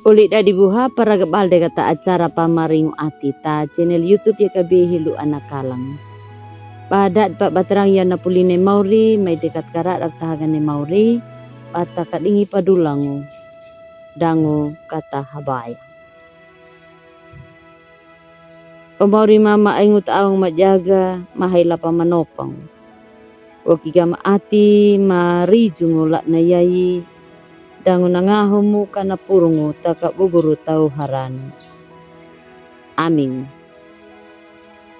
Ulit da dibuha para gabalde kata acara pamaringo ati ta channel YouTube ya kabe hilu anak kalang. Padat pa baterang ya napuline mauri may dekat karat at tahagan ni mauri pata kadingi padulango dango kata habay. Pamauri mama aingut awang majaga mahayla pa manopang. Wakiga maati marijung ulak na yayi dango nangahomu kana purungu taka buburu tau haran. Amin.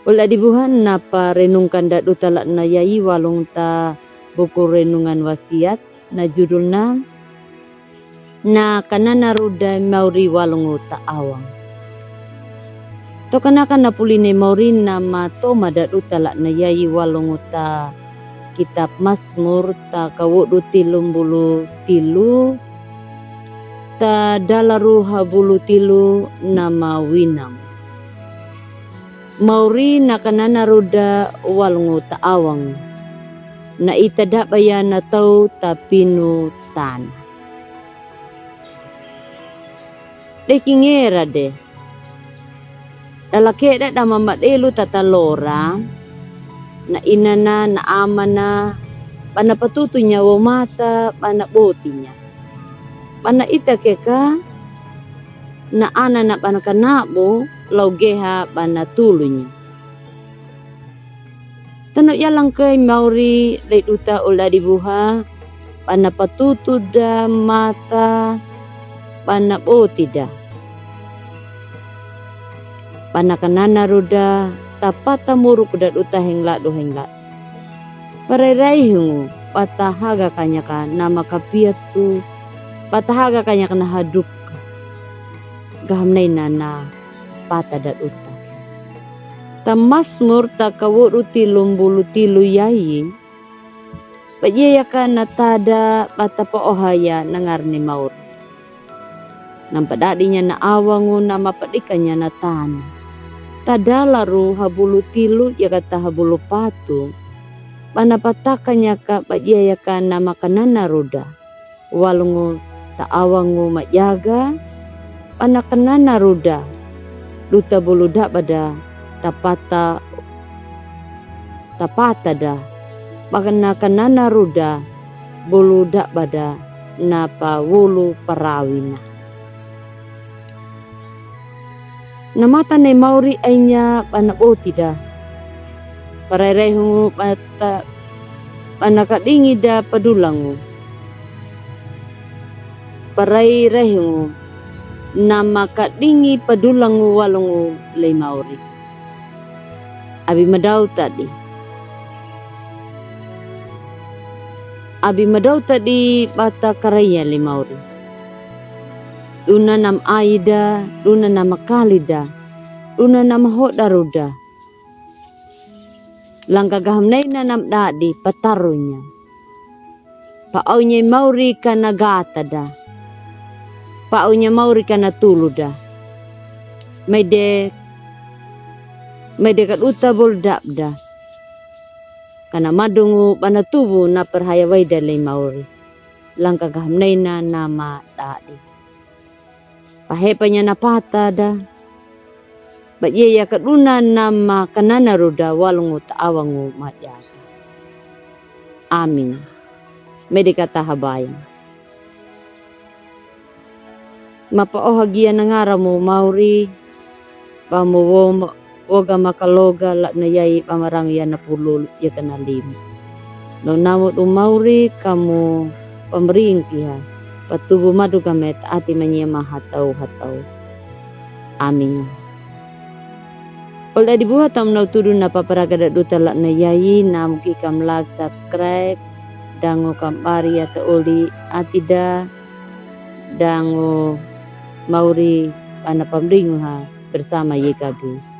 Ula dibuhan napa renungkan dat utalak na yayi walong ta buku renungan wasiat na judulna na kanana ruda mauri walong ta awang. To kanakan na puline mauri nama toma dat utalak na yayi walong ta kitab Mazmur ta kawudu tilum bulu tilu ta dalaru habulu tilu nama winang. Mauri na kanana ruda walungu ta awang na itada baya na tau ta pinu tan. Dekingera de. Dalake da damamadelu tatalora na inana na amana pana patutunya wo mata pana botinya. Pana ita keka na ana na pana kanabo laugeha pana tulunya. Tanok yalang kay mauri leduta ula dibuha pana patutu da mata pana botida. Pana kanana ruda tapata muruk da uta hengla do hengla. Parerai hungu patahaga kanyaka nama kapiatu patahaga kanyaka na haduk gahamnay na pata dat uta. Ta Mazmur ta kawudu tilum bulu tilu yayi pajaya ka na tada pata paohaya nangarni maur. Nampadadinya na awangu na mapadikanya na tanah. Tada laru habulu tilu ya kata habulu patu panapatakanya ka pajaya ka na makanana ruda walungu ta awangu majaga panakanana ruda luta bulu dak pada tapata da makana kanana ruda bulu dak pada napa wulu parawina. Namata ne mauri ainya panaboti da parerehu pata panakadingi da padulangu parerehu nama kadingi padulangu walungu lay mauri. Abi madaw tadi. Abi madaw tadi bata karaya lay mauri. Duna nam aida, duna nama kalida, duna nama hodaruda. Langka gahamnay na nam dadi patarunya. Paaunya mauri kana gata da. Paaunya mauri kana tuluda. Mede kat uta bol dabda. Kana madungu panatubu na perhayaway dalay mauri. Langka gahamnay na nama dadi. Pahepanya na pata da. Bajaya kat una nama kanana ruda walungu taawangu matyaga. Amin. Mede kata habayan. Mapaohagia na nga mo mauri pamuwo woga makaloga la na yai pamarang yan na pulul ya kanalim. No namot mauri kamu pamring piha patubo madu kamet ati manya mahatau hatau. Amin. Ola dibuhat tam na tudun na paparaga duta la na yai na muki kam like subscribe dango kam pari ata uli atida dango mauri pana pamringo ha bersama YKB.